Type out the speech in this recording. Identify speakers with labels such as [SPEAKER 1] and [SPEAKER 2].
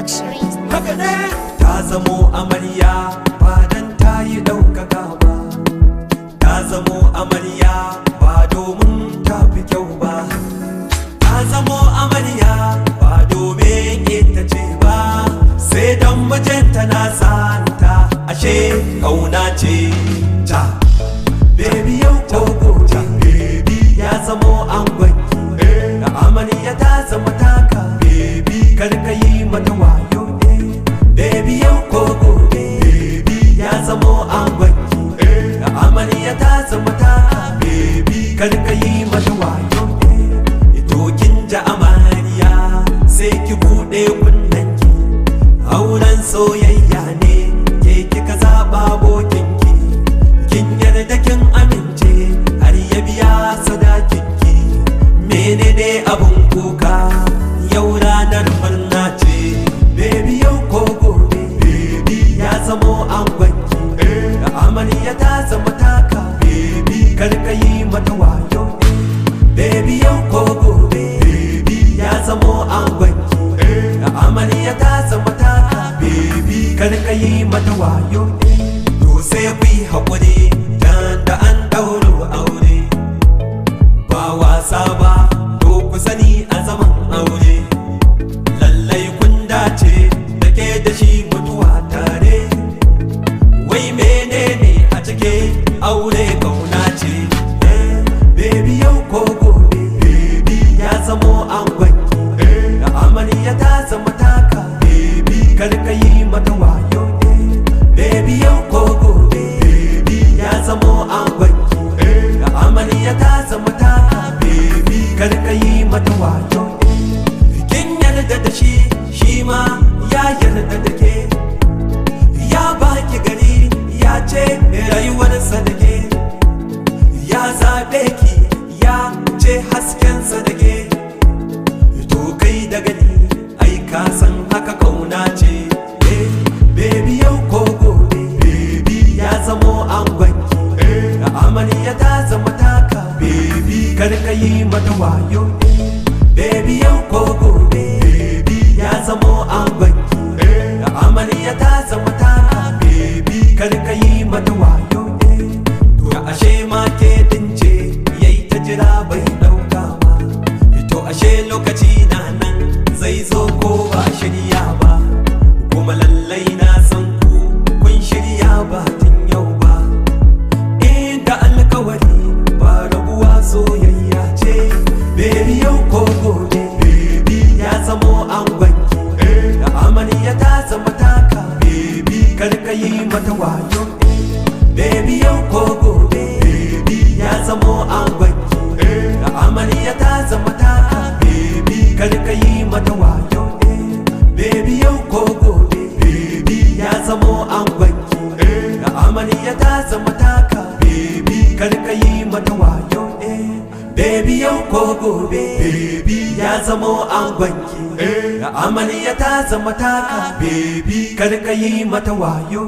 [SPEAKER 1] Production.
[SPEAKER 2] Haka ne ta zamo amarya ba dan ta yi ɗaukaka ba, ta zamo amarya ba domin ta fi kyau ba, ta zamo amarya ba domin ita ce ba, sai dan mijinta na santa ashe ƙauna ce ta. Baby yau ko gobe baby ya zamo angonki, da amarya ta zama taka baby kar ka yi mata wayo. Baby yau ko gobe baby ya zamo angonki, da amarya ta zama taka baby kar ka yi mata wayo. Ito kin ji amarya sai ki buɗe kunnanki, auren soyayya ne ke kika zaɓa bokinki, kin yarda kin amince har ya biya sadakinki. Menene abun kuka yau ranar murna ce, baby yau ko gobe baby ya zamo angonki, da amarya ta zama taka baby kar ka yi mata wayo. Baby yau ko gobe baby ya zamo angonki, da amarya ta zama taka baby kar ka yi mata wayo. To sai ku yi haƙuri dan da an ɗauro aure, ba wasa ba to ku sani a zaman aure, lallai kun dace da ke da shi mutuwa tare. Wai menene a cike aure ƙauna ce, baby yau ko gobe baby ya zamo angonki, da amarya ta zama taka baby kar ka yi mata wayo. Baby yau ko gobe baby ya zamo angonki, da amarya ta zama taka baby kar ka yi mata wayo. Kin yarda da shi shi ma ya yarda da ke, ya baki gari ya ce rayuwarsa da ke, ya zaɓe ki ya ce haskensa da ke. To kai da gani ai ka san haka kauna ce. Baby yau ko gobe baby ya zamo angonki, da amarya ta zama taka baby kar ka yi mata wayo. Baby yau ko gobe baby ya zamo angonki, da amarya ta zama taka baby kar ka yi mata wayo. To ashe ma ke dince yayi ta jira bai ɗauka ba, to ashe lokaci na nan zai zo ko ba shirya ba, kuma lallai na san ku kun shirya ba tun yau ba. Inda alkawari ba rabuwa soyayya ce, baby yau ko gobe baby ya zamo angonki, da amarya ta zama taka baby kar ka yi mata wayo. Baby yau ko gobe baby ya zamo angonki, da amarya ta zama taka baby kar ka yi mata wayo. Baby yau ko gobe baby ya zamo angonki, da amarya ta zama taka baby kar ka yi mata wayo. Baby yau ko gobe baby ya zamo angonki, da amarya ta zama taka baby kar ka yi mata wayo.